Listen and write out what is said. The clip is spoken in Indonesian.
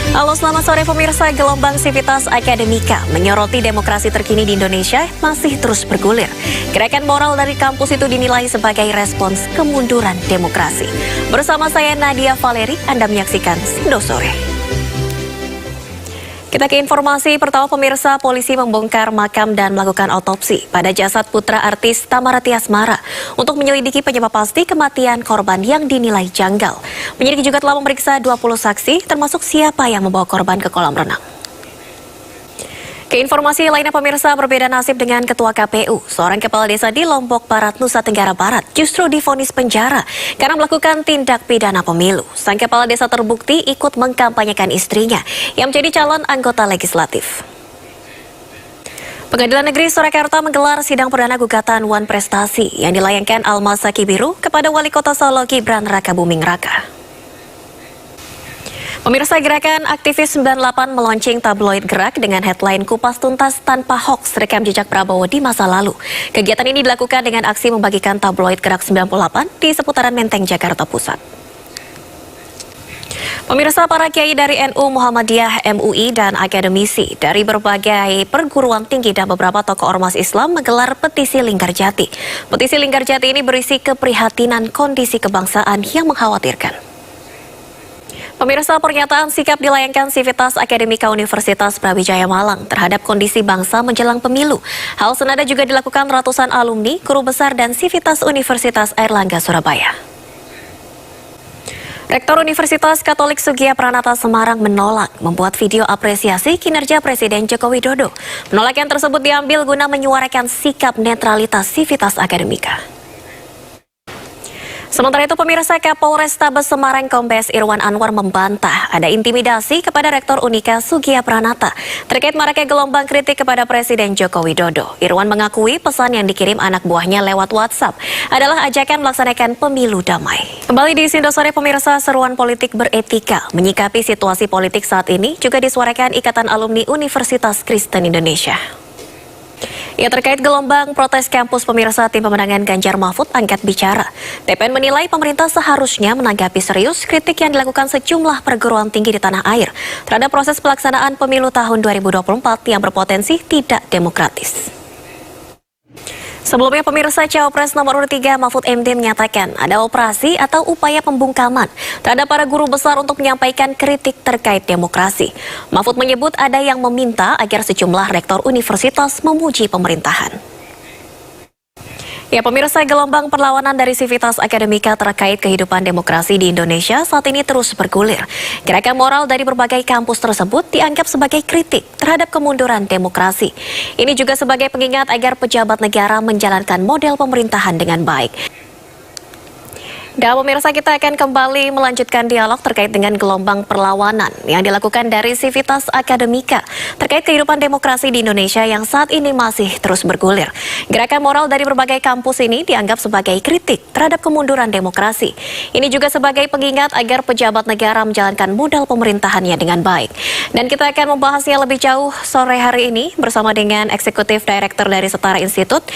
Halo, selamat sore pemirsa. Gelombang Civitas Akademika menyoroti demokrasi terkini di Indonesia masih terus bergulir. Gerakan moral dari kampus itu dinilai sebagai respons kemunduran demokrasi. Bersama saya Nadia Valeri, Anda menyaksikan Sindo Sore. Kita ke informasi pertama pemirsa, polisi membongkar makam dan melakukan otopsi pada jasad putra artis Thamara Tiasmara untuk menyelidiki penyebab pasti kematian korban yang dinilai janggal. Penyidik juga telah memeriksa 20 saksi termasuk siapa yang membawa korban ke kolam renang. Ke informasi lainnya pemirsa, berbeda nasib dengan Ketua KPU. Seorang kepala desa di Lombok Barat, Nusa Tenggara Barat justru divonis penjara karena melakukan tindak pidana pemilu. Sang kepala desa terbukti ikut mengkampanyekan istrinya yang menjadi calon anggota legislatif. Pengadilan Negeri Surakarta menggelar sidang perdana gugatan Wan Prestasi yang dilayangkan Alma Sakibiru kepada Wali Kota Solo Gibran Rakabuming Raka. Pemirsa, gerakan aktivis 98 meluncing tabloid Gerak dengan headline Kupas Tuntas Tanpa Hoax Rekam Jejak Prabowo di masa lalu. Kegiatan ini dilakukan dengan aksi membagikan tabloid Gerak 98 di seputaran Menteng, Jakarta Pusat. Pemirsa, para kiai dari NU, Muhammadiyah, MUI, dan akademisi dari berbagai perguruan tinggi dan beberapa tokoh ormas Islam menggelar petisi Linggarjati. Petisi Linggarjati ini berisi keprihatinan kondisi kebangsaan yang mengkhawatirkan. Pemirsa, pernyataan sikap dilayangkan Civitas Akademika Universitas Brawijaya Malang terhadap kondisi bangsa menjelang pemilu. Hal senada juga dilakukan ratusan alumni, guru besar, dan Civitas Universitas Airlangga Surabaya. Rektor Universitas Katolik Sugiya Pranata Semarang menolak membuat video apresiasi kinerja Presiden Joko Widodo. Penolakan tersebut diambil guna menyuarakan sikap netralitas Civitas Akademika. Sementara itu pemirsa, Kapolrestabes Semarang Kombes Irwan Anwar membantah ada intimidasi kepada Rektor Unika Sugiya Pranata terkait maraknya gelombang kritik kepada Presiden Joko Widodo. Irwan mengakui pesan yang dikirim anak buahnya lewat WhatsApp adalah ajakan melaksanakan pemilu damai. Kembali di Sindo Sore pemirsa, seruan politik beretika menyikapi situasi politik saat ini juga disuarakan Ikatan Alumni Universitas Kristen Indonesia. Ya, terkait gelombang protes kampus pemirsa, tim pemenangan Ganjar Mahfud angkat bicara. TPN menilai pemerintah seharusnya menanggapi serius kritik yang dilakukan sejumlah perguruan tinggi di tanah air terhadap proses pelaksanaan pemilu tahun 2024 yang berpotensi tidak demokratis. Sebelumnya pemirsa, Cawapres nomor urut 3 Mahfud MD menyatakan ada operasi atau upaya pembungkaman terhadap para guru besar untuk menyampaikan kritik terkait demokrasi. Mahfud menyebut ada yang meminta agar sejumlah rektor universitas memuji pemerintahan. Ya pemirsa, gelombang perlawanan dari Civitas Akademika terkait kehidupan demokrasi di Indonesia saat ini terus bergulir. Gerakan moral dari berbagai kampus tersebut dianggap sebagai kritik terhadap kemunduran demokrasi. Ini juga sebagai pengingat agar pejabat negara menjalankan model pemerintahan dengan baik. Dan pemirsa, kita akan kembali melanjutkan dialog terkait dengan gelombang perlawanan yang dilakukan dari Civitas Akademika terkait kehidupan demokrasi di Indonesia yang saat ini masih terus bergulir. Gerakan moral dari berbagai kampus ini dianggap sebagai kritik terhadap kemunduran demokrasi. Ini juga sebagai pengingat agar pejabat negara menjalankan modal pemerintahannya dengan baik. Dan kita akan membahasnya lebih jauh sore hari ini bersama dengan Eksekutif Direktur dari Setara Institute,